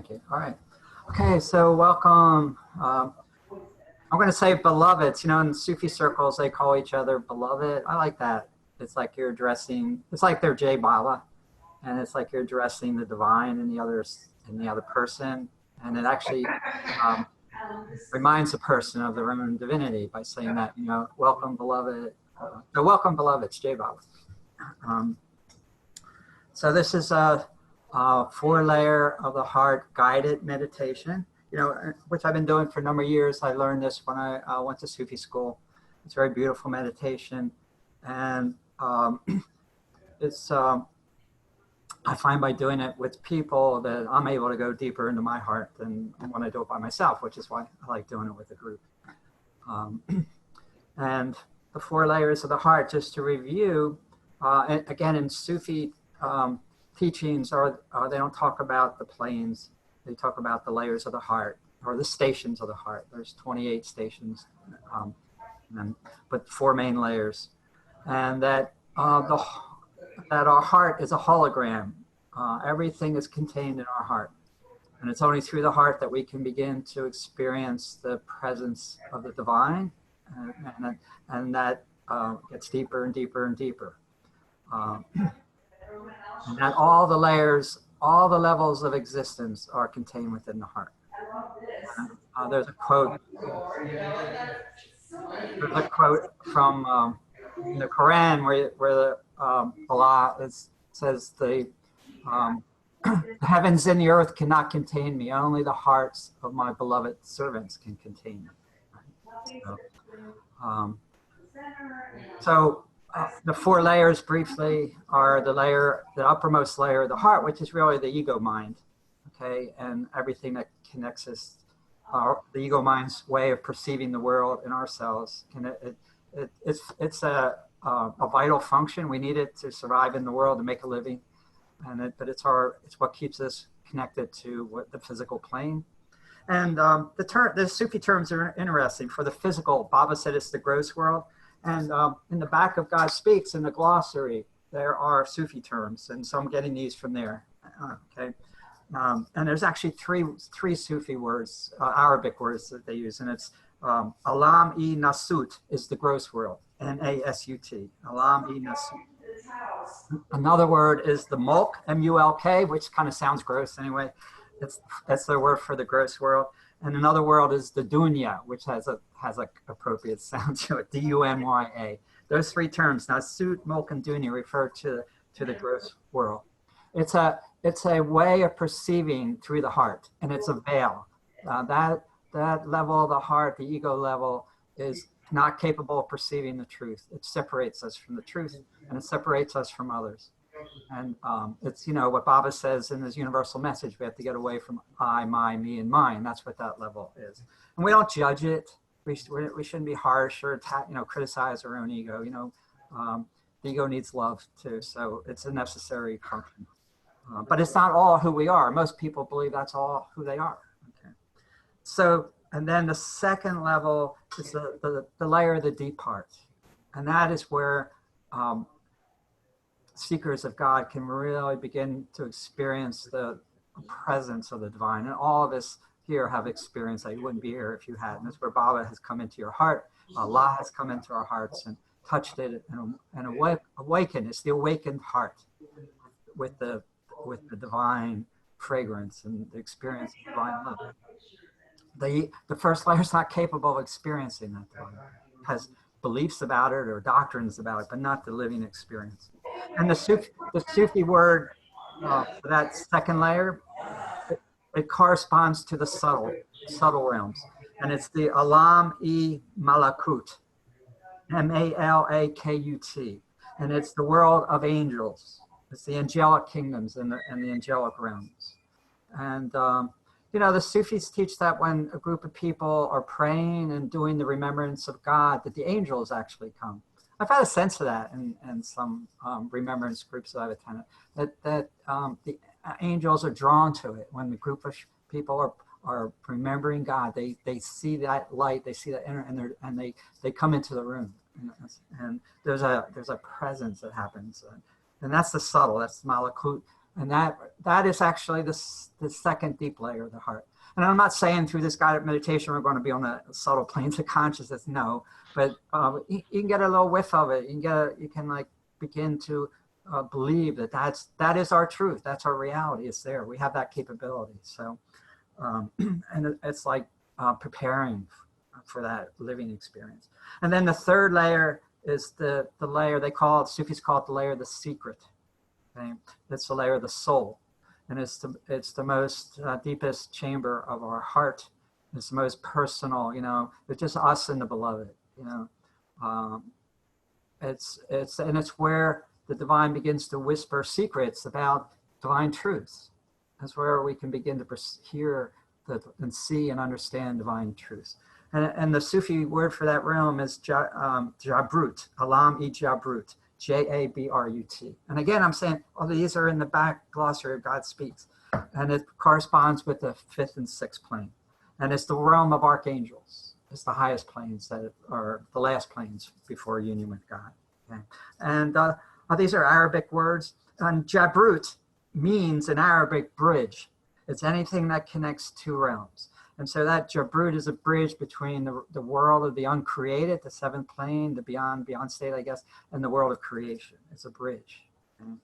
Thank you. All right. Okay, so welcome. I'm going to say beloveds. You know, in Sufi circles, they call each other beloved. I like that. It's like you're addressing, it's like they're Jay Baba, and it's like you're addressing the divine in the other person. And it actually reminds a person of their own divinity by saying that, you know, welcome, beloved. Welcome, beloved. It's Jay Baba. So this is a 4-layer of the heart guided meditation, you know, which I've been doing for a number of years. I learned this when I went to Sufi school. It's a very beautiful meditation. And it's, I find by doing it with people that I'm able to go deeper into my heart than when I do it by myself, which is why I like doing it with a group. And the 4 layers of the heart, just to review, again, in Sufi teachings, they don't talk about the planes. They talk about the layers of the heart, or the stations of the heart. There's 28 stations, but 4 main layers. And that that our heart is a hologram. Everything is contained in our heart. And it's only through the heart that we can begin to experience the presence of the divine. And that gets deeper and deeper and deeper. And that all the layers, all the levels of existence are contained within the heart. There's a quote. There's a quote from the Quran where Allah says the heavens and the earth cannot contain me. Only the hearts of my beloved servants can contain me. So the 4 layers briefly are the uppermost layer of the heart, which is really the ego mind, okay, and everything that connects us, the ego mind's way of perceiving the world and ourselves. And it's a vital function. We need it to survive in the world, to make a living, but it's what keeps us connected to the physical plane. And the Sufi terms are interesting. For the physical, Baba said it's the gross world. And in the back of God Speaks, in the glossary, there are Sufi terms, and so I'm getting these from there. Okay, and there's actually three Sufi words, Arabic words that they use, and it's Alam-i-Nasut is the gross world, N-A-S-U-T, Alam-i-Nasut. Another word is the Mulk, M-U-L-K, which kind of sounds gross anyway. That's the word for the gross world. And another word is the dunya, which has like appropriate sound to it, D-U-N-Y-A. Those 3 terms, Nasut, Mulk, and Dunya, refer to the gross world. It's a way of perceiving through the heart, and it's a veil. That level of the heart, the ego level, is not capable of perceiving the truth. It separates us from the truth, and it separates us from others. And it's, you know, what Baba says in his universal message, we have to get away from I, my, me, and mine. That's what that level is. And we don't judge it. We shouldn't be harsh or criticize our own ego. You know, the ego needs love too. So it's a necessary function. But it's not all who we are. Most people believe that's all who they are. Okay. So, and then the second level is the layer of the deep heart. And that is where seekers of God can really begin to experience the presence of the divine. And all of us here have experienced that. You wouldn't be here if you hadn't. That's where Baba has come into your heart. Allah has come into our hearts and touched it and awakened. It's the awakened heart with the divine fragrance and the experience of divine love. The first layer is not capable of experiencing that divine. It has beliefs about it or doctrines about it, but not the living experience. And the Sufi word for that second layer, it corresponds to the subtle realms. And it's the Alam-i-Malakut, M-A-L-A-K-U-T. And it's the world of angels. It's the angelic kingdoms and the angelic realms. And, you know, the Sufis teach that when a group of people are praying and doing the remembrance of God, that the angels actually come. I've had a sense of that in some remembrance groups that I've attended, that the angels are drawn to it when the group of people are remembering God. They see that light, they see that and they come into the room, and there's a presence that happens, and that's the subtle. That's the malakut, And that is actually the second deep layer of the heart. And I'm not saying through this guided meditation we're going to be on the subtle planes of consciousness, no. But you can get a little whiff of it. You can like begin to believe that is our truth. That's our reality. It's there. We have that capability. So, and it's like preparing for that living experience. And then the third layer is the layer Sufis call it the layer of the secret. Okay? It's the layer of the soul. And it's the most deepest chamber of our heart. It's the most personal, it's just us and the beloved, it's where the divine begins to whisper secrets about divine truths. That's where we can begin to hear and see and understand divine truths. And the Sufi word for that realm is Jabrut, Alam-e Jabrut. Jabrut. And again, I'm saying all these are in the back glossary of God Speaks. And it corresponds with the fifth and sixth plane. And it's the realm of archangels. It's the highest planes that are the last planes before union with God. Okay? And these are Arabic words. And Jabrut means in Arabic bridge. It's anything that connects two realms. And so that Jabrut is a bridge between the world of the uncreated, the seventh plane, the beyond state, I guess, and the world of creation. It's a bridge. Okay?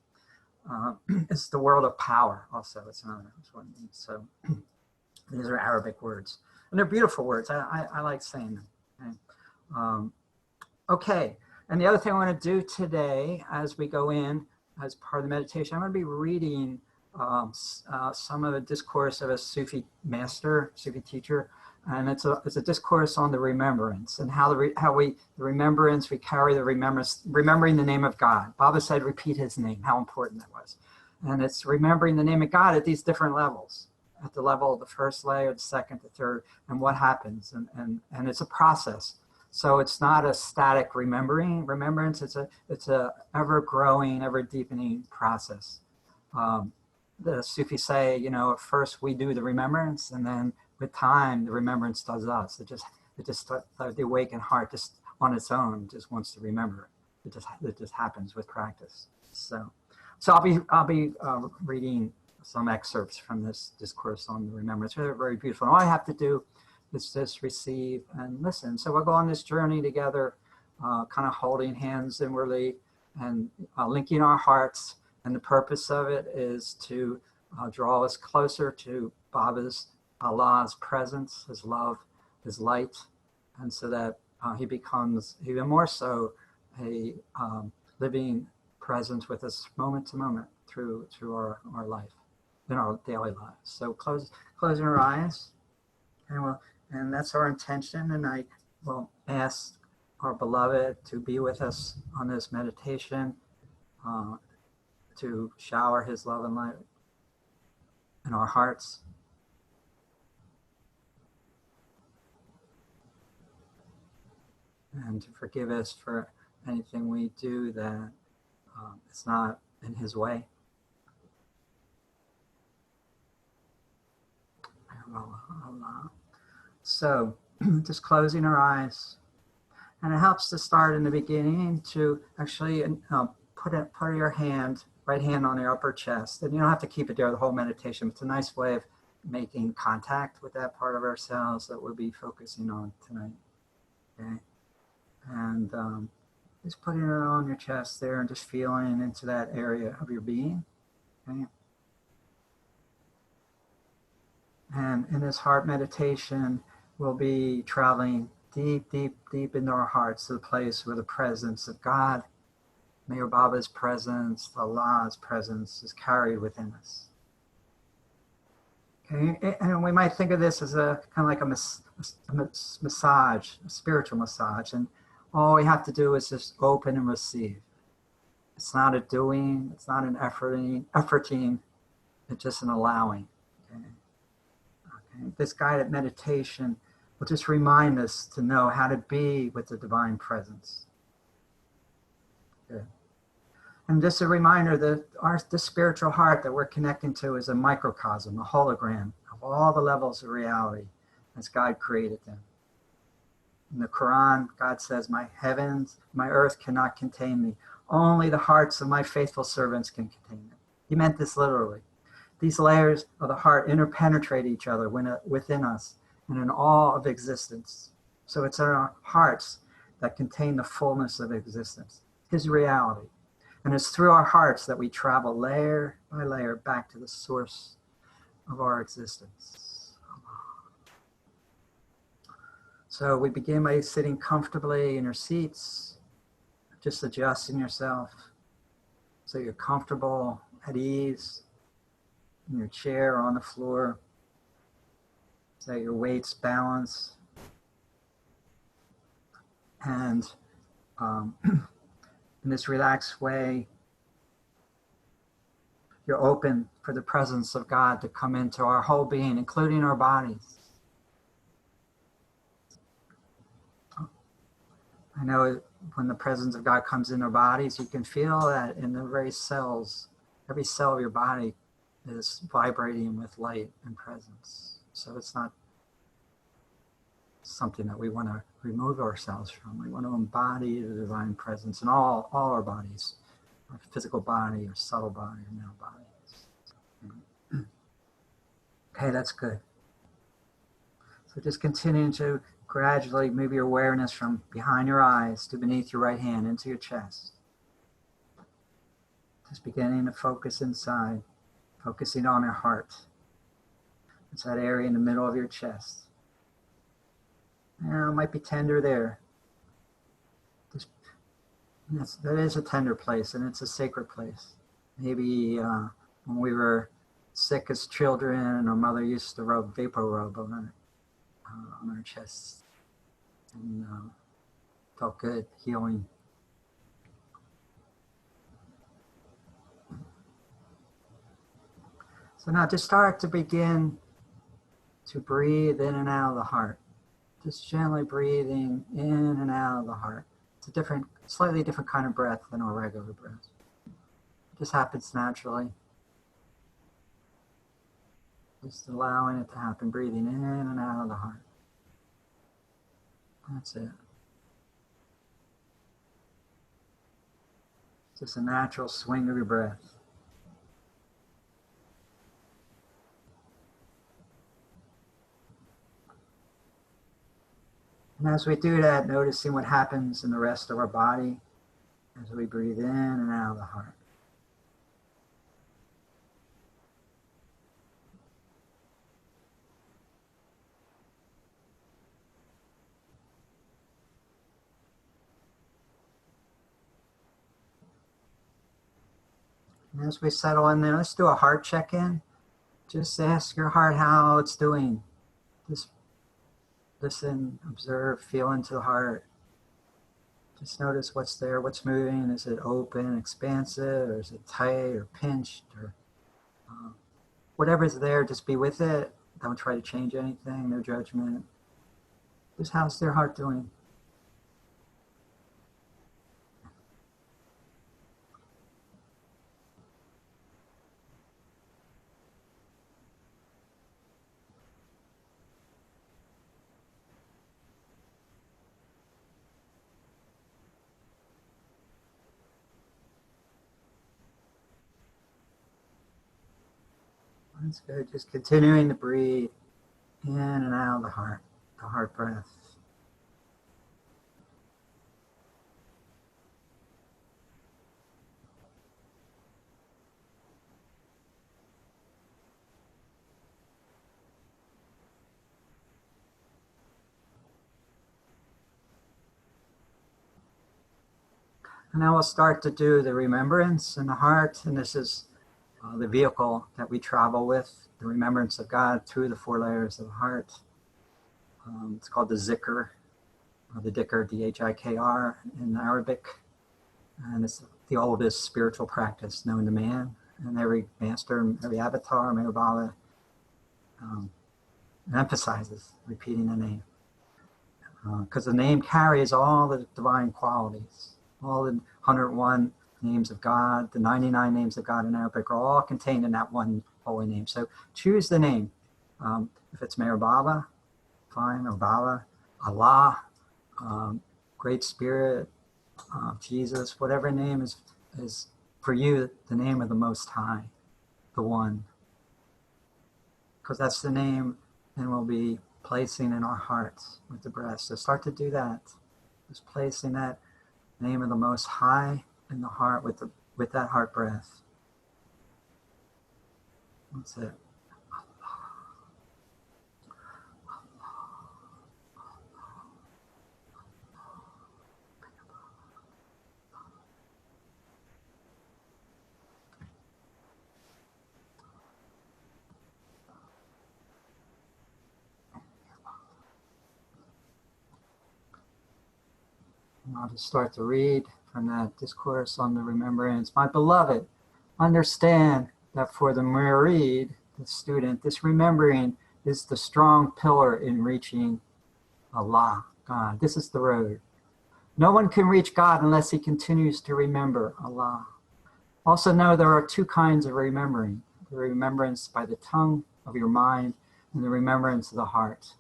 It's the world of power also. It's another one. So these are Arabic words. And they're beautiful words. I like saying them. Okay? Okay. And the other thing I want to do today as we go in, as part of the meditation, I'm going to be reading some of the discourse of a Sufi master, Sufi teacher, and it's a discourse on the remembrance and how we carry the remembrance, remembering the name of God. Baba said, repeat his name, how important that was. And it's remembering the name of God at these different levels, at the level of the first layer, the second, the third, and what happens. And it's a process. So it's not a static remembrance. It's a ever growing, ever deepening process. The Sufis say, at first we do the remembrance, and then with time, the remembrance does us. The awakened heart just on its own just wants to remember. It just happens with practice. So I'll be reading some excerpts from this discourse on the remembrance. They're very beautiful. And all I have to do is just receive and listen. So we'll go on this journey together, kind of holding hands inwardly and linking our hearts. And the purpose of it is to draw us closer to Baba's, Allah's presence, his love, his light, and so that he becomes even more so a living presence with us moment to moment through our life, in our daily lives. So closing our eyes, and that's our intention. And I will ask our beloved to be with us on this meditation, to shower his love and light in our hearts. And to forgive us for anything we do that is not in his way. So just closing our eyes. And it helps to start in the beginning to actually put your right hand on your upper chest. And you don't have to keep it there the whole meditation. It's a nice way of making contact with that part of ourselves that we'll be focusing on tonight. Okay? And just putting it on your chest there and just feeling into that area of your being. Okay? And in this heart meditation, we'll be traveling deep, deep, deep into our hearts to the place where the presence of God, Mayor Baba's presence, Allah's presence is carried within us. Okay, and we might think of this as a kind of like a massage, a spiritual massage, and all we have to do is just open and receive. It's not a doing, it's not an efforting, it's just an allowing. Okay? Okay. This guided meditation will just remind us to know how to be with the divine presence. Good. And just a reminder that the spiritual heart that we're connecting to is a microcosm, a hologram of all the levels of reality as God created them. In the Quran, God says, my heavens, my earth cannot contain me. Only the hearts of my faithful servants can contain them. He meant this literally. These layers of the heart interpenetrate each other within us and in all of existence. So it's in our hearts that contain the fullness of existence, his reality. And it's through our hearts that we travel layer by layer back to the source of our existence. So we begin by sitting comfortably in your seats, just adjusting yourself so you're comfortable, at ease, in your chair or on the floor, so your weight's balanced. And in this relaxed way, you're open for the presence of God to come into our whole being, including our bodies. I know when the presence of God comes in our bodies, you can feel that in the very cells. Every cell of your body is vibrating with light and presence. So it's not something that we want to remove ourselves from. We want to embody the divine presence in all our bodies, our physical body, our subtle body, our mental body. Okay, that's good. So just continuing to gradually move your awareness from behind your eyes to beneath your right hand into your chest. Just beginning to focus inside, focusing on your heart. It's that area in the middle of your chest. It might be tender there. That is a tender place, and it's a sacred place. Maybe when we were sick as children, our mother used to rub vapor rub on our chests, and felt good, healing. So now just start to begin to breathe in and out of the heart. Just gently breathing in and out of the heart. It's a slightly different kind of breath than our regular breath. It just happens naturally. Just allowing it to happen, breathing in and out of the heart. That's it. Just a natural swing of your breath. And as we do that, noticing what happens in the rest of our body as we breathe in and out of the heart. And as we settle in there, let's do a heart check-in. Just ask your heart how it's doing. Just listen, observe, feel into the heart. Just notice what's there, what's moving. Is it open, expansive, or is it tight or pinched? Or whatever's there, just be with it. Don't try to change anything, no judgment. Just how's their heart doing? That's good. Just continuing to breathe in and out of the heart breath. And now we'll start to do the remembrance in the heart, and this is the vehicle that we travel with, the remembrance of God through the 4 layers of the heart. It's called the zikr, or the dhikr, D-H-I-K-R in Arabic. And it's the oldest spiritual practice known to man. And every master, every avatar, Myrtle Beach, emphasizes repeating the name. Because the name carries all the divine qualities. All the 101 names of God, the 99 names of God in Arabic are all contained in that one holy name. So choose the name. If it's Meribaba, fine, or Bala, Allah, Great Spirit, Jesus, whatever name is for you, the name of the Most High. the one, because that's the name and we'll be placing in our hearts with the breath. So start to do that. Just placing that name of the Most High in the heart with that heart breath. That's it. And I'll just start to read from that discourse on the remembrance. My beloved, understand that for the murid, the student, this remembering is the strong pillar in reaching Allah, God. This is the road. No one can reach God unless he continues to remember Allah. Also know there are two kinds of remembering: the remembrance by the tongue of your mind and the remembrance of the heart.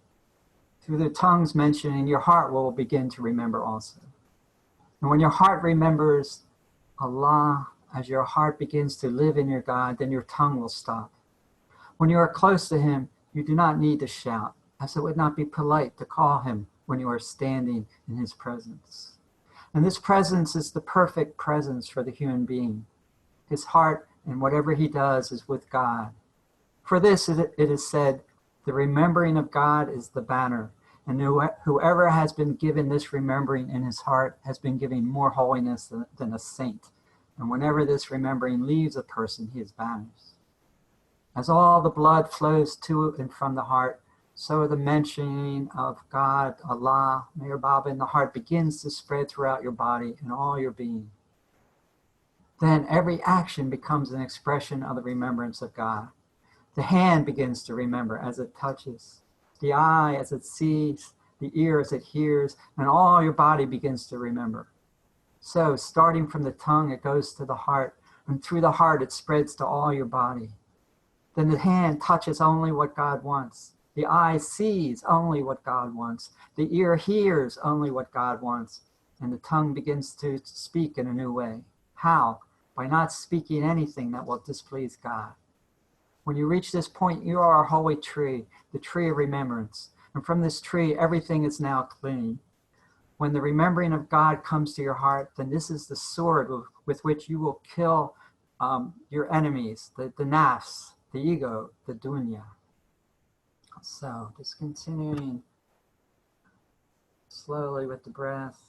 Through the tongue's mentioning, your heart will begin to remember also. And when your heart remembers Allah, as your heart begins to live in your God, then your tongue will stop. When you are close to him, you do not need to shout, as it would not be polite to call him when you are standing in his presence. And this presence is the perfect presence for the human being. His heart and whatever he does is with God. For this it is said, the remembering of God is the banner, and whoever has been given this remembering in his heart has been given more holiness than a saint. And whenever this remembering leaves a person, he is banished. As all the blood flows to and from the heart, so the mentioning of God, Allah, Meher Baba in the heart begins to spread throughout your body and all your being. Then every action becomes an expression of the remembrance of God. The hand begins to remember as it touches, the eye as it sees, the ear as it hears, and all your body begins to remember. So starting from the tongue, it goes to the heart, and through the heart, it spreads to all your body. Then the hand touches only what God wants. The eye sees only what God wants. The ear hears only what God wants. And the tongue begins to speak in a new way. How? By not speaking anything that will displease God. When you reach this point, you are a holy tree, the tree of remembrance. And from this tree, everything is now clean. When the remembering of God comes to your heart, then this is the sword with which you will kill your enemies, the nafs, the ego, the dunya. So just continuing slowly with the breath,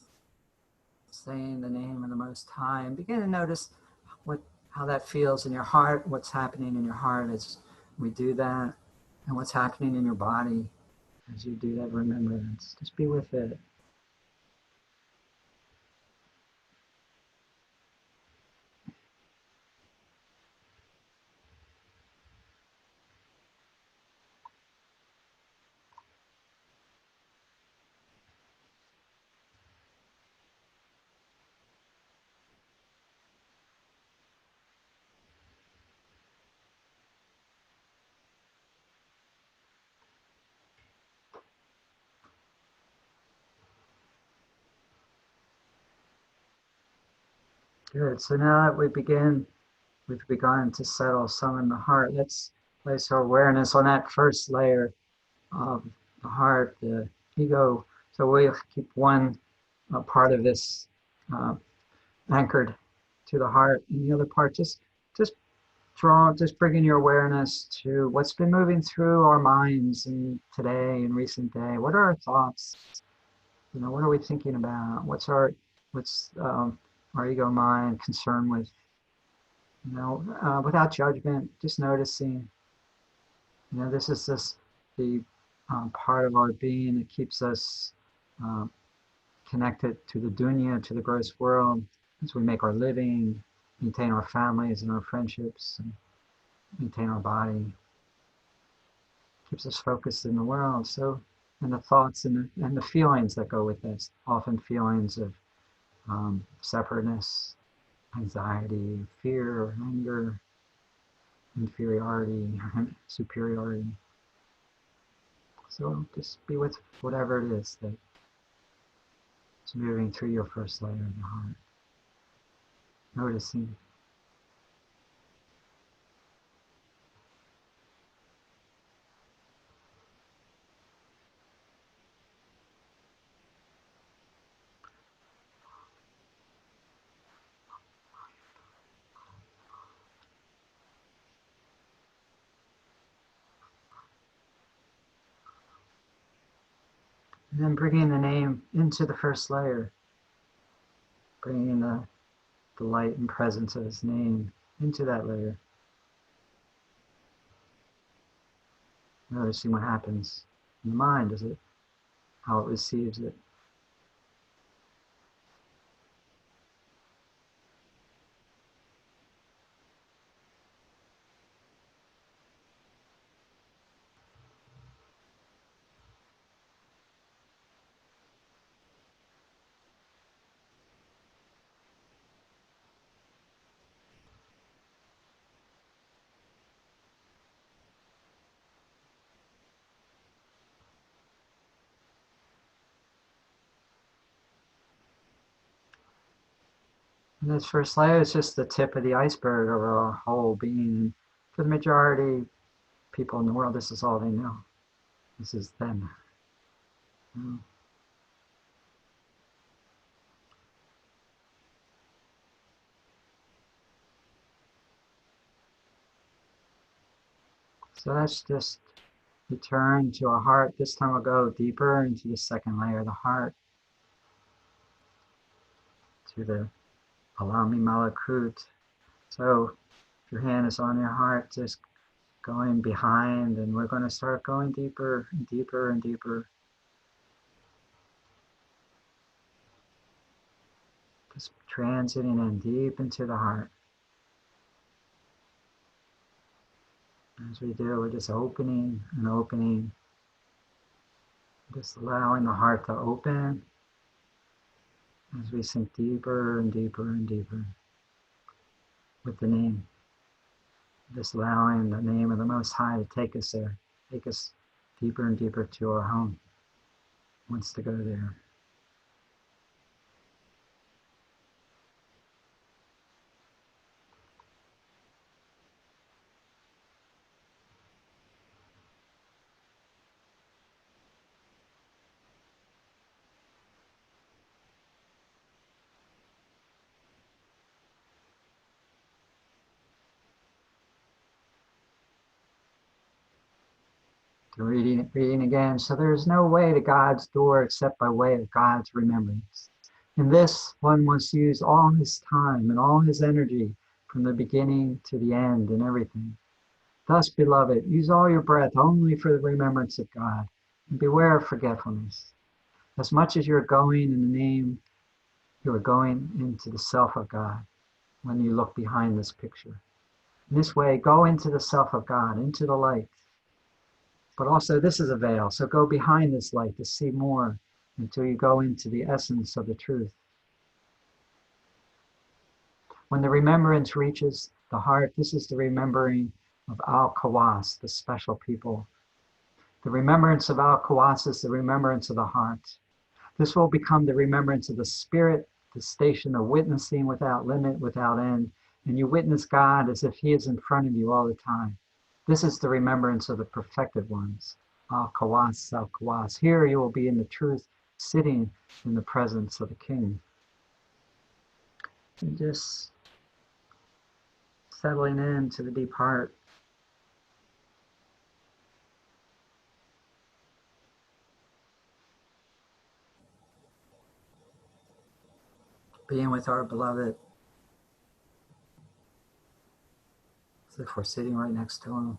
saying the name of the Most High, and begin to notice how that feels in your heart, what's happening in your heart as we do that, and what's happening in your body as you do that remembrance. Just be with it. Good. So now that we've begun to settle some in the heart, let's place our awareness on that first layer of the heart, the ego. So we'll keep one part of this anchored to the heart, and the other part just bringing your awareness to what's been moving through our minds in today and recent day. What are our thoughts? What are we thinking about? What's our ego mind concerned with? Without judgment, just noticing. This is just the part of our being that keeps us connected to the dunya, to the gross world, as we make our living, maintain our families and our friendships, and maintain our body. Keeps us focused in the world. So, and the thoughts and the feelings that go with this, often feelings of separateness, anxiety, fear, anger, inferiority, superiority. So just be with whatever it is that's moving through your first layer of the heart. Noticing. And then bringing the name into the first layer, bringing the light and presence of his name into that layer. Noticing what happens in the mind, how it receives it. And this first layer is just the tip of the iceberg of our whole being. For the majority people in the world, this is all they know. This is them. So that's just return to our heart. This time we'll go deeper into the second layer of the heart, to the Alami Malakut. So if your hand is on your heart, just going behind, and we're going to start going deeper and deeper and deeper. Just transiting in deep into the heart. As we do, we're just opening and opening, just allowing the heart to open as we sink deeper and deeper and deeper with the name. Just allowing the name of the Most High to take us there, take us deeper and deeper to our home. Wants to go there. Reading again. So there is no way to God's door except by way of God's remembrance. In this, one must use all his time and all his energy from the beginning to the end and everything. Thus, beloved, use all your breath only for the remembrance of God, and beware of forgetfulness. As much as you're going in the name, you are going into the self of God when you look behind this picture. In this way, go into the self of God, into the light. But also, this is a veil, so go behind this light to see more until you go into the essence of the truth. When the remembrance reaches the heart, this is the remembering of Al-Khawas, the special people. The remembrance of Al-Khawas is the remembrance of the heart. This will become the remembrance of the spirit, the station of witnessing without limit, without end, and you witness God as if he is in front of you all the time. This is the remembrance of the perfected ones. Al-Khawas, Al-Khawas. Here you will be in the truth, sitting in the presence of the King. And just settling into the deep heart. Being with our beloved, as if we're sitting right next to him.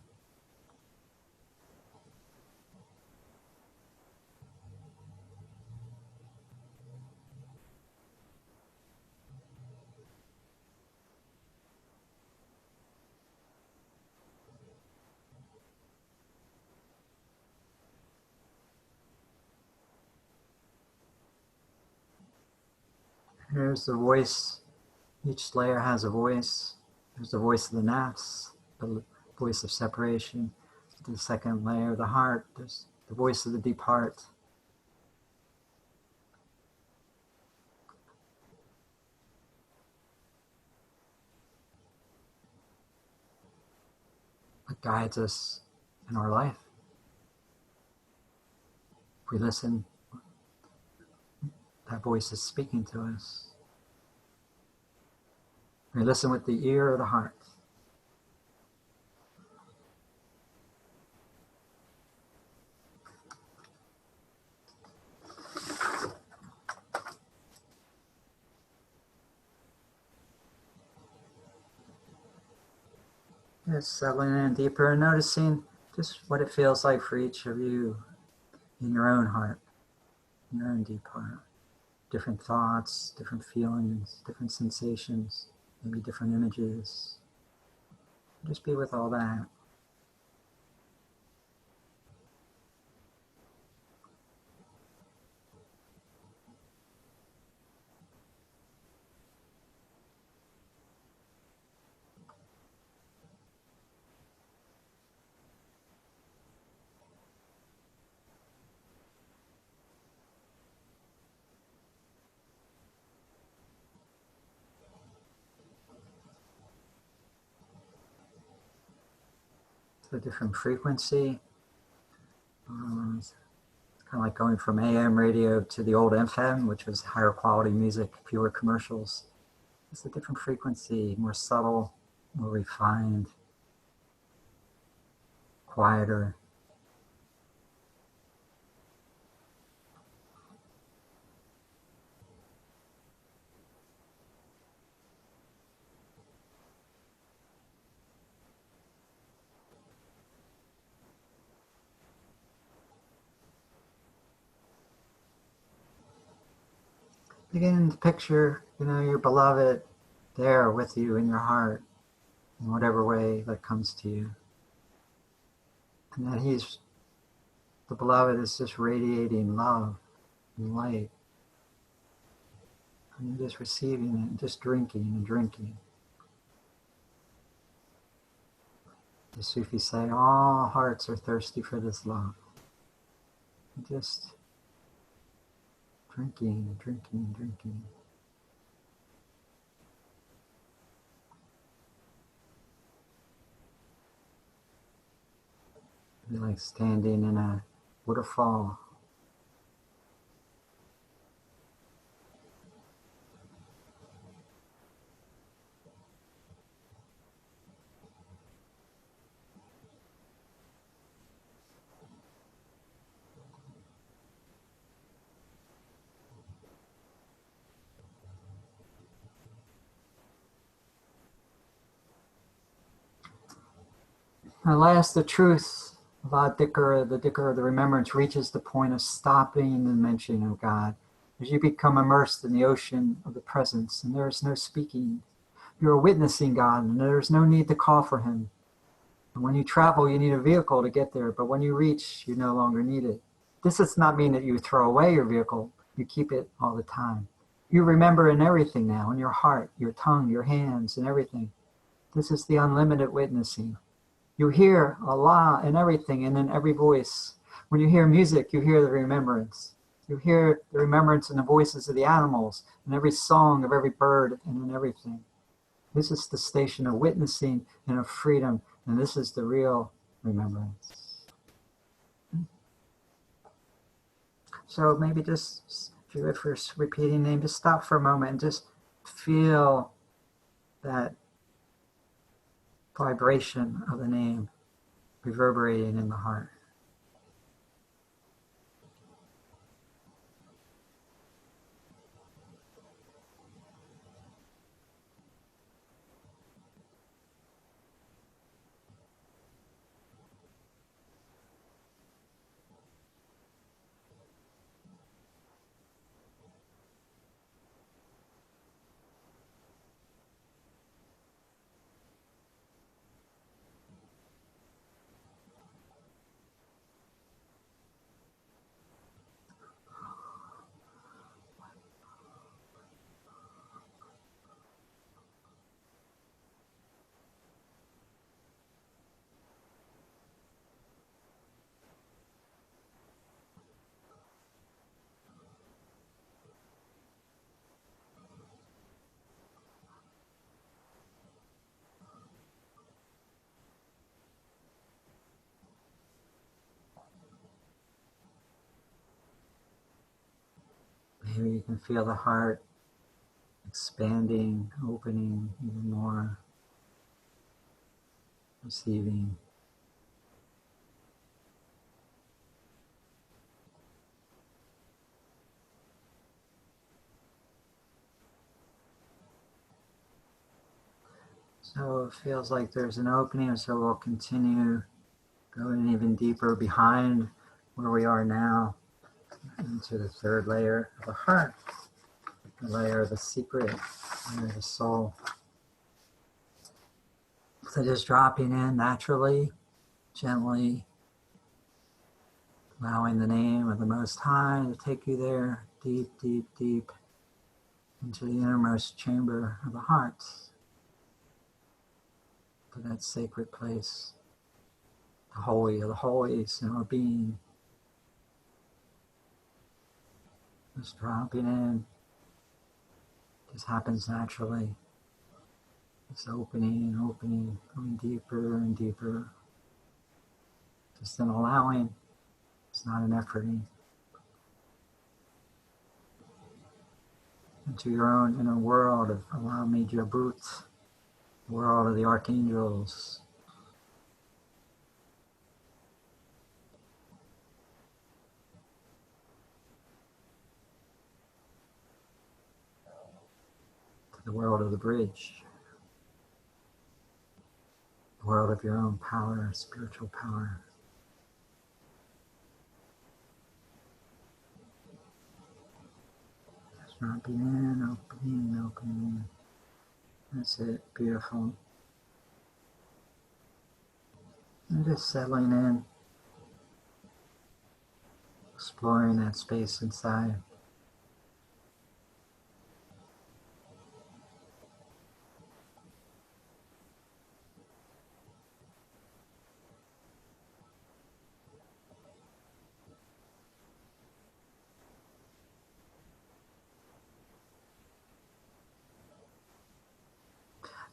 Here's the voice. Each layer has a voice. There's the voice of the nafs, the voice of separation. The second layer, the heart. There's the voice of the deep heart. That guides us in our life. If we listen, that voice is speaking to us. We listen with the ear or the heart. Just settling in deeper and noticing just what it feels like for each of you in your own heart, in your own deep heart. Different thoughts, different feelings, different sensations, maybe different images. Just be with all that. It's a different frequency. It's kind of like going from AM radio to the old FM, which was higher quality music, fewer commercials. It's a different frequency, more subtle, more refined, quieter. Begin to picture, your beloved there with you in your heart, in whatever way that comes to you. And that the beloved is just radiating love and light. And you're just receiving it, and just drinking and drinking. The Sufi say, all hearts are thirsty for this love. And just drinking, drinking, drinking. It'd be like standing in a waterfall. At last, the truth about the dhikr of the remembrance reaches the point of stopping the mention of God. As you become immersed in the ocean of the presence, and there is no speaking, you are witnessing God, and there is no need to call for Him. And when you travel, you need a vehicle to get there, but when you reach, you no longer need it. This does not mean that you throw away your vehicle. You keep it all the time. You remember in everything now, in your heart, your tongue, your hands, and everything. This is the unlimited witnessing. You hear Allah in everything and in every voice. When you hear music, you hear the remembrance. You hear the remembrance in the voices of the animals, in every song of every bird, and in everything. This is the station of witnessing and of freedom, and this is the real remembrance. So maybe just, if you're first repeating the name, just stop for a moment and just feel that vibration of the name reverberating in the heart. Maybe you can feel the heart expanding, opening even more, receiving. So it feels like there's an opening, so we'll continue going even deeper behind where we are now into the third layer of the heart, the layer of the secret, the layer of the soul. So just dropping in naturally, gently, allowing the name of the Most High to take you there, deep, deep, deep into the innermost chamber of the heart, to that sacred place, the holy of the holies in our being. Just dropping in, just happens naturally. Just opening and opening, going deeper and deeper. Just an allowing, it's not an efforting. Into your own inner world of Allow Me Jabut, world of the archangels. To the world of the bridge. The world of your own power, spiritual power. Just dropping in, opening, opening. That's it, beautiful. And just settling in, exploring that space inside.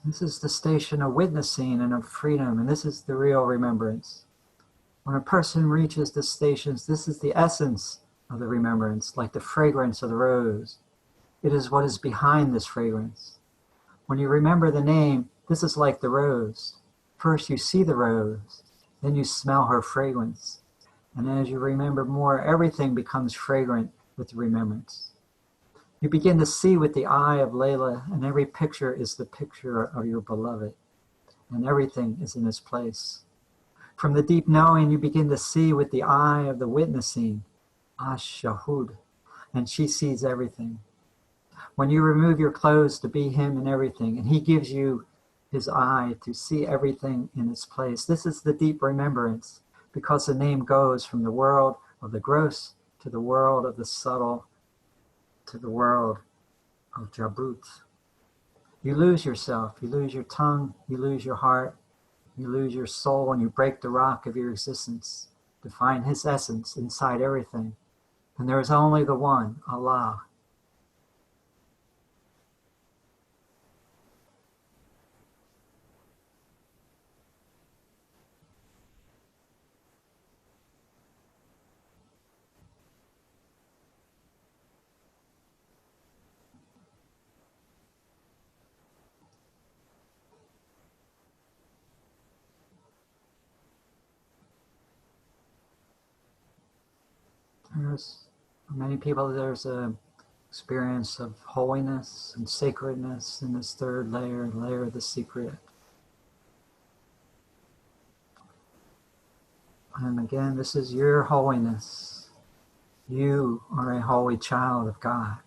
This is the station of witnessing and of freedom, and this is the real remembrance. When a person reaches the stations, this is the essence of the remembrance, like the fragrance of the rose. It is what is behind this fragrance. When you remember the name, this is like the rose. First you see the rose, then you smell her fragrance. And as you remember more, everything becomes fragrant with the remembrance. You begin to see with the eye of Layla, and every picture is the picture of your beloved, and everything is in its place. From the deep knowing, you begin to see with the eye of the witnessing, Ash-Shahud, and she sees everything. When you remove your clothes to be him in everything, and he gives you his eye to see everything in its place, this is the deep remembrance, because the name goes from the world of the gross to the world of the subtle, to the world of Jabut. You lose yourself, you lose your tongue, you lose your heart, you lose your soul, and you break the rock of your existence to find his essence inside everything. And there is only the one, Allah. There's, for many people, there's a experience of holiness and sacredness in this third layer, layer of the secret. And again, this is your holiness. You are a holy child of God.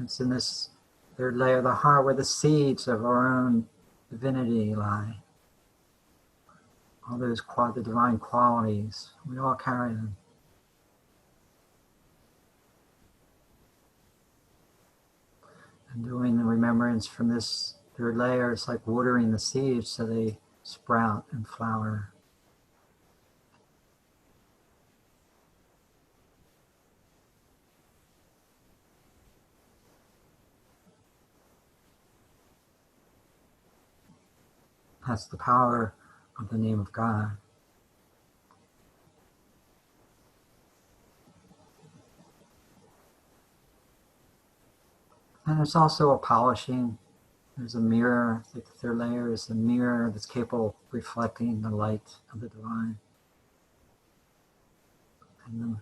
It's in this third layer of the heart where the seeds of our own divinity lie. All those the divine qualities, we all carry them. And doing the remembrance from this third layer, it's like watering the seeds so they sprout and flower. That's the power of the name of God. And there's also a polishing. There's a mirror, like the third layer is a mirror that's capable of reflecting the light of the divine. And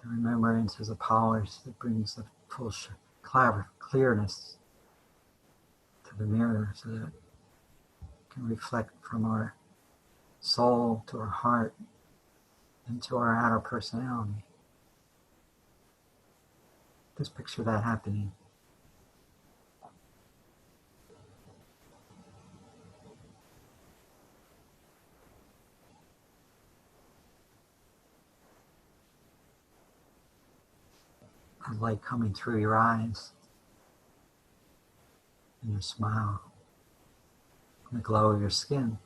the remembrance is a polish that brings the full clearness to the mirror so that it can reflect from our soul to our heart into our outer personality. Just picture that happening. A light coming through your eyes and your smile, and the glow of your skin.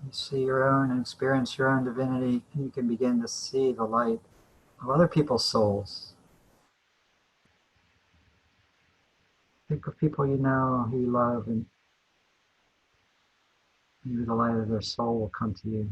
You see your own and experience your own divinity, and you can begin to see the light of other people's souls. Think of people you know, who you love, and maybe the light of their soul will come to you.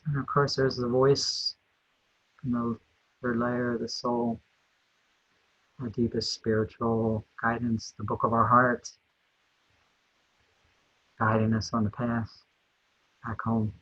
And of course, there's the voice from the third layer of the soul, our deepest spiritual guidance, the book of our hearts, guiding us on the path back home.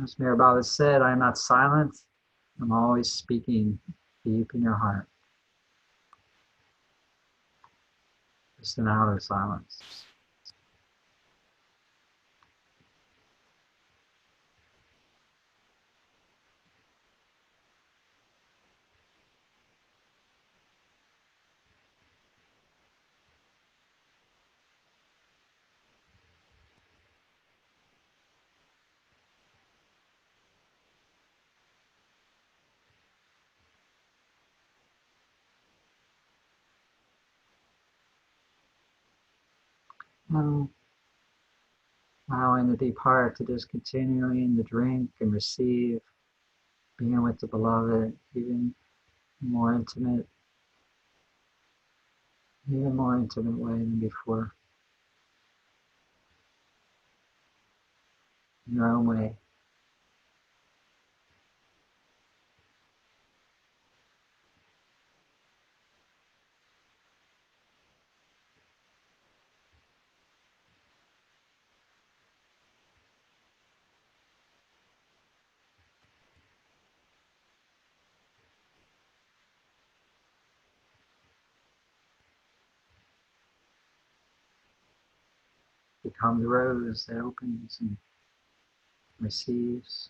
As Mary Baba said, I am not silent. I'm always speaking deep in your heart. Just an outer silence. And allowing the deep heart to just continuing to drink and receive, being with the beloved, even more intimate, even more intimate way than before, in your own way. Become the rose that opens and receives.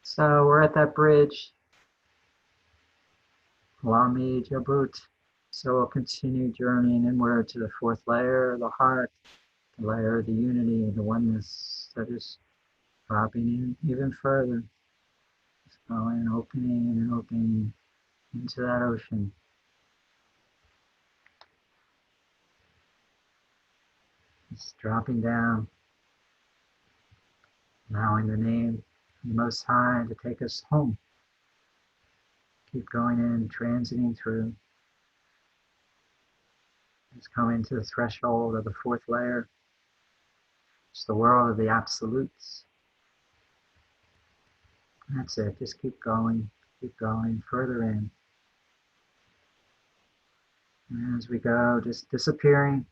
So we're at that bridge, Lami Jabut. So we'll continue journeying inward to the fourth layer of the heart, the layer of the unity, the oneness that is dropping in even further, going and opening into that ocean. It's dropping down, allowing the name of the Most High to take us home. Keep going in, transiting through. Just coming to the threshold of the fourth layer. It's the world of the absolutes. That's it. Just keep going, further in. And as we go, just disappearing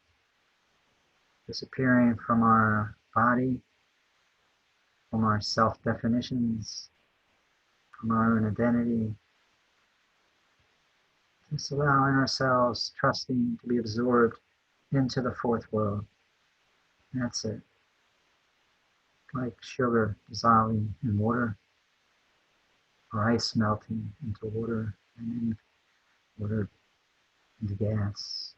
from our body, from our self-definitions, from our own identity. Just allowing ourselves, trusting to be absorbed into the fourth world. That's it. Like sugar dissolving in water, or ice melting into water, and then water into gas.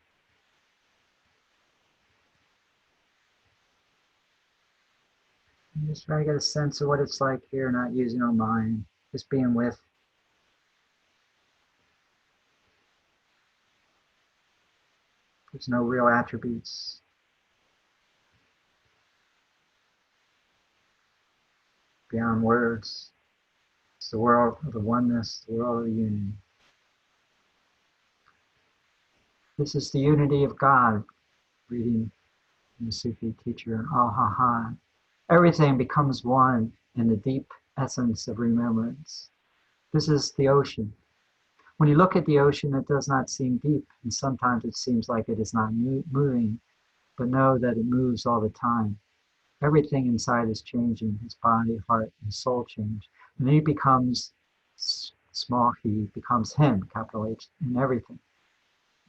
And just try to get a sense of what it's like here, not using our mind, just being with. There's no real attributes. Beyond words. It's the world of the oneness, the world of the unity. This is the unity of God, reading from the Sufi teacher Al-Hahan. Everything becomes one in the deep essence of remembrance. This is the ocean. When you look at the ocean, it does not seem deep, and sometimes it seems like it is not moving, but know that it moves all the time. Everything inside is changing. His body, heart, and soul change. And he becomes small, he becomes him, capital H, in everything.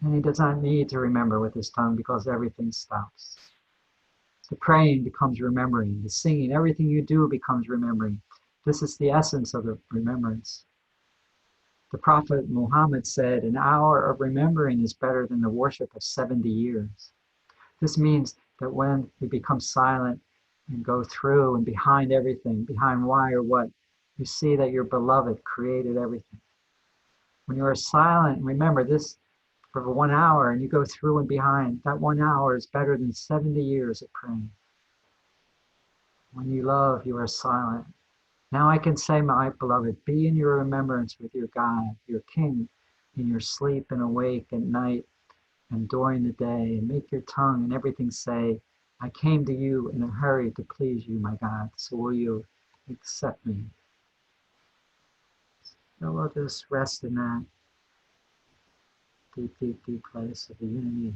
And he does not need to remember with his tongue because everything stops. The praying becomes remembering. The singing, everything you do becomes remembering. This is the essence of the remembrance. The Prophet Muhammad said, an hour of remembering is better than the worship of 70 years. This means that when we become silent and go through and behind everything, behind why or what, you see that your beloved created everything. When you are silent, remember this for 1 hour and you go through and behind, that 1 hour is better than 70 years of praying. When you love, you are silent. Now I can say, my beloved, be in your remembrance with your God, your King, in your sleep and awake at night and during the day, and make your tongue and everything say, I came to you in a hurry to please you, my God, so will you accept me? So we'll just rest in that deep, deep, deep place of the unity.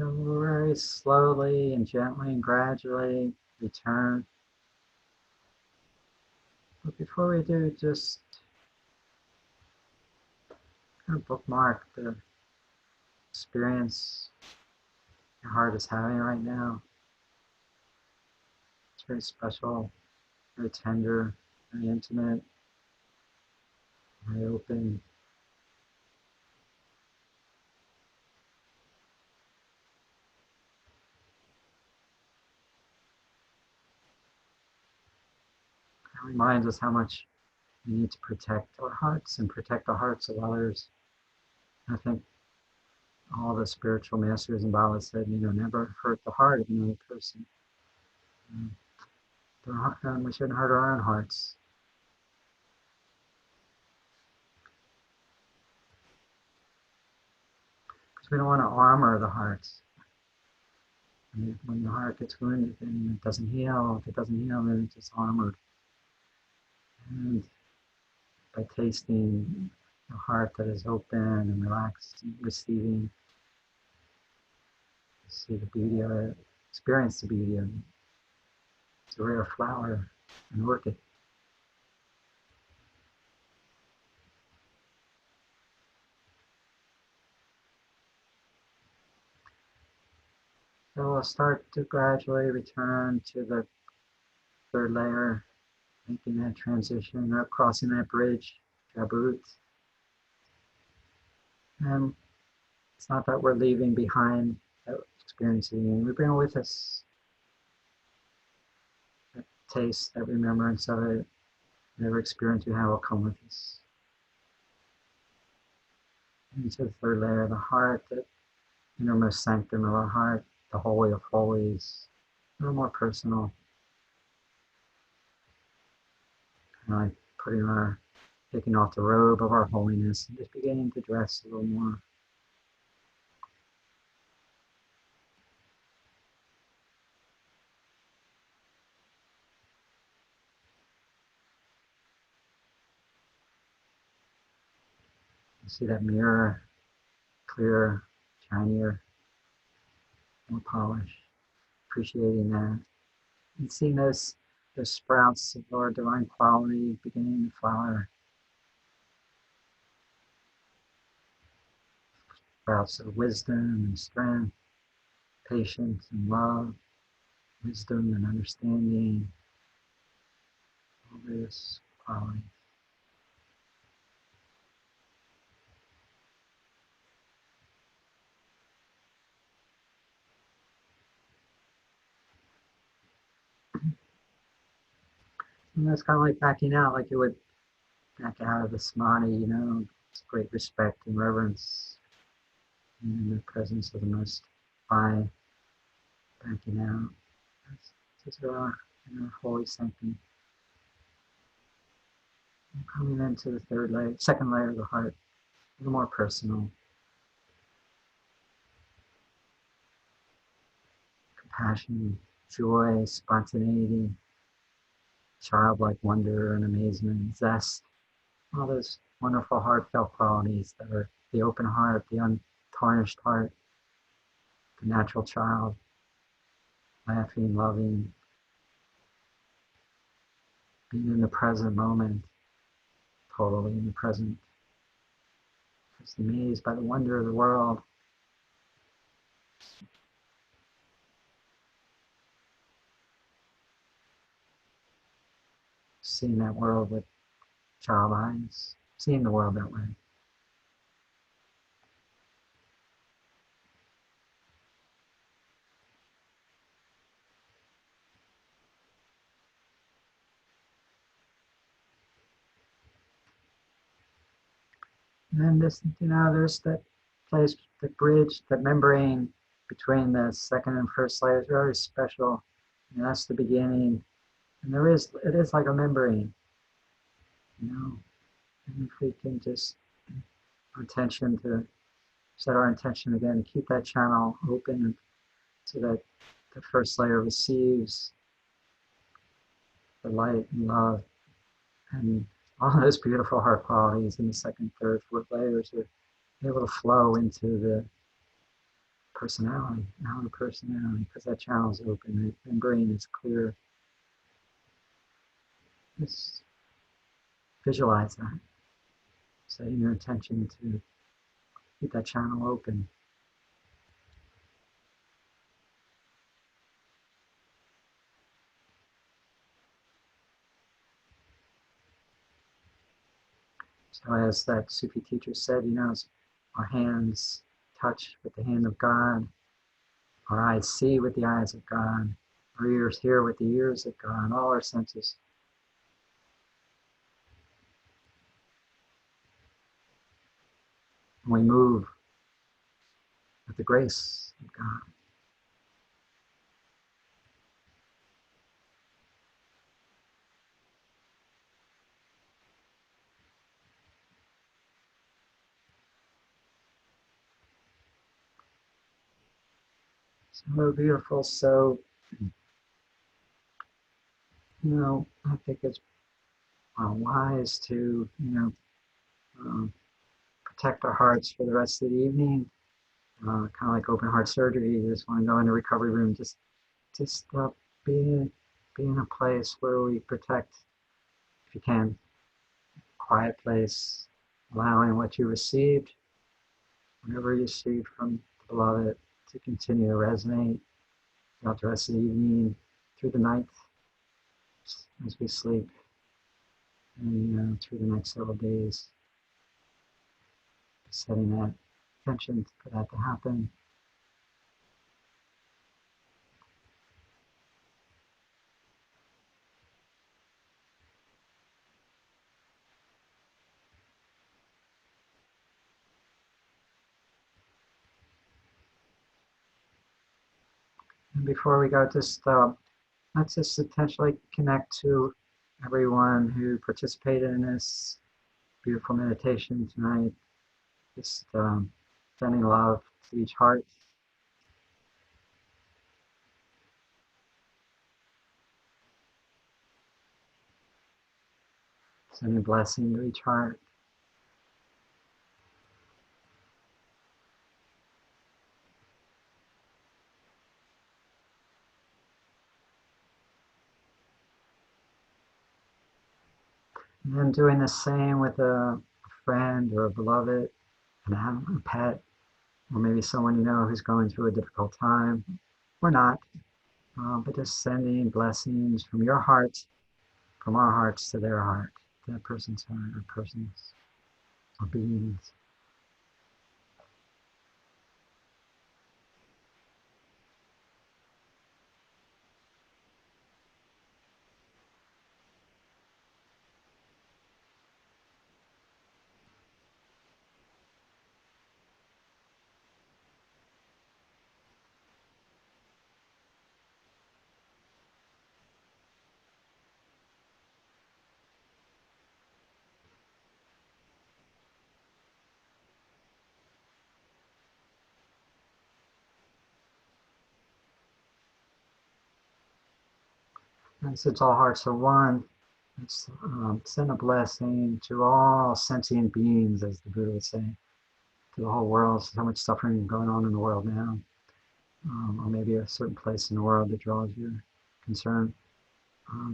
So very slowly and gently and gradually return. But before we do, just kind of bookmark the experience your heart is having right now. It's very special, very tender, very intimate, very open. It reminds us how much we need to protect our hearts and protect the hearts of others. I think all the spiritual masters and Baba said, never hurt the heart of another person. And we shouldn't hurt our own hearts. Because we don't want to armor the hearts. When the heart gets wounded and it doesn't heal, if it doesn't heal, then it's just armored. And by tasting a heart that is open and relaxed and receiving, see the beauty of it, experience the beauty of it. It's a rare flower and orchid. So we'll start to gradually return to the third layer, making that transition up, crossing that bridge, Jabut. And it's not that we're leaving behind that experiencing. We bring with us that taste, that remembrance of it. Whatever experience we have will come with us. Into the third layer, the heart, that innermost sanctum of our heart, the Holy of Holies, a little more personal. Kind of like taking off the robe of our holiness and just beginning to dress a little more. You see that mirror, clearer, shinier, more polished, appreciating that. And seeing those sprouts of our divine quality beginning to flower. Sprouts of wisdom and strength, patience and love, wisdom and understanding, all this quality. And that's kind of like backing out, like you would back out of the samadhi, it's great respect and reverence in the presence of the Most High, backing out. This is our holy sanctum. And coming into the third layer, second layer of the heart, a little more personal. Compassion, joy, spontaneity, childlike wonder and amazement, zest, all those wonderful heartfelt qualities that are the open heart, the untarnished heart, the natural child, laughing, loving, being in the present moment, totally in the present, just amazed by the wonder of the world. Seeing that world with child eyes, seeing the world that way. And then this, there's that place, the bridge, the membrane between the second and first layer is very special. And that's the beginning. And it is like a membrane, And if we can just set our intention again, to keep that channel open so that the first layer receives the light and love and all those beautiful heart qualities in the second, third, fourth layers are able to flow into the personality, outer personality, because that channel is open and brain is clear. Just visualize that, setting your attention to keep that channel open. So as that Sufi teacher said, as our hands touch with the hand of God, our eyes see with the eyes of God, our ears hear with the ears of God, all our senses. And we move with the grace of God. So beautiful. So, I think it's wise to, protect our hearts for the rest of the evening. Kind of like open heart surgery. You just want to go in the recovery room. Just be in a place where we protect, if you can, quiet place, allowing what you received, whatever you received from the beloved, to continue to resonate throughout the rest of the evening, through the night, as we sleep, and through the next several days, setting that intention for that to happen. And before we go, let's just intentionally connect to everyone who participated in this beautiful meditation tonight. Just sending love to each heart. Sending blessing to each heart. And then doing the same with a friend or a beloved, an animal, a pet, or maybe someone who's going through a difficult time, or not, but just sending blessings from your heart, from our hearts to their heart, to that person's heart or persons or beings. And since all hearts are one, let's send a blessing to all sentient beings, as the Buddha would say, to the whole world. So much suffering going on in the world now, or maybe a certain place in the world that draws your concern.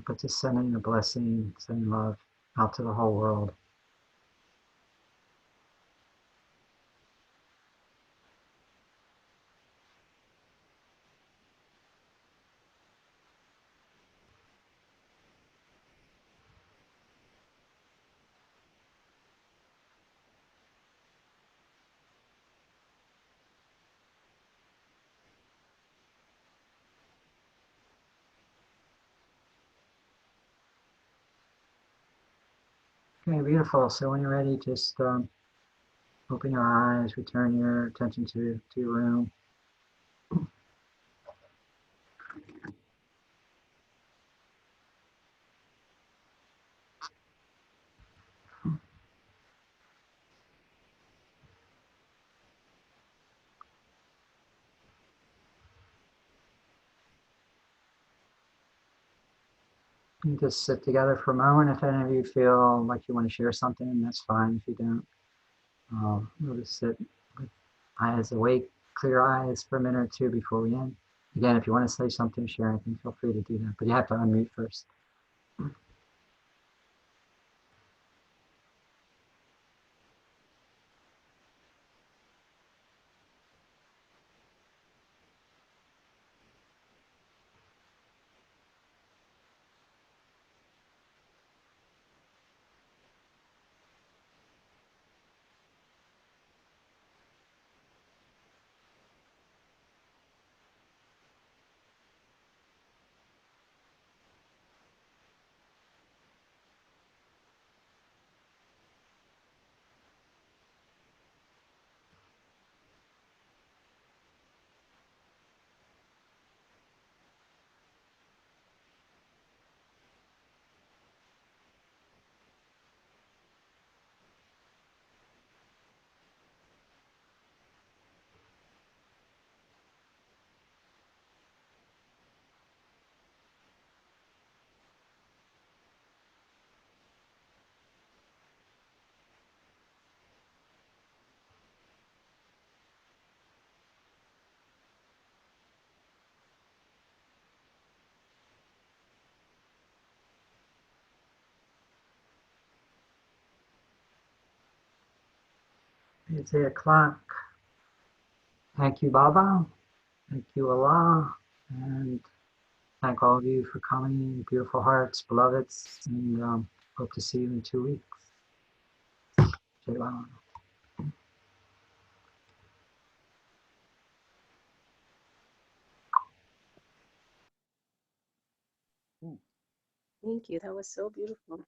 But just sending a blessing, sending love out to the whole world. Okay, beautiful. So when you're ready, just open your eyes, return your attention to your room. You just sit together for a moment. If any of you feel like you want to share something, that's fine. If you don't, we'll just sit with eyes awake, clear eyes for a minute or two before we end. Again, if you want to say something, share anything, feel free to do that. But you have to unmute first. It's 8 o'clock. Thank you, Baba. Thank you, Allah. And thank all of you for coming, beautiful hearts, beloveds. And hope to see you in 2 weeks. Shalom. Thank you. That was so beautiful.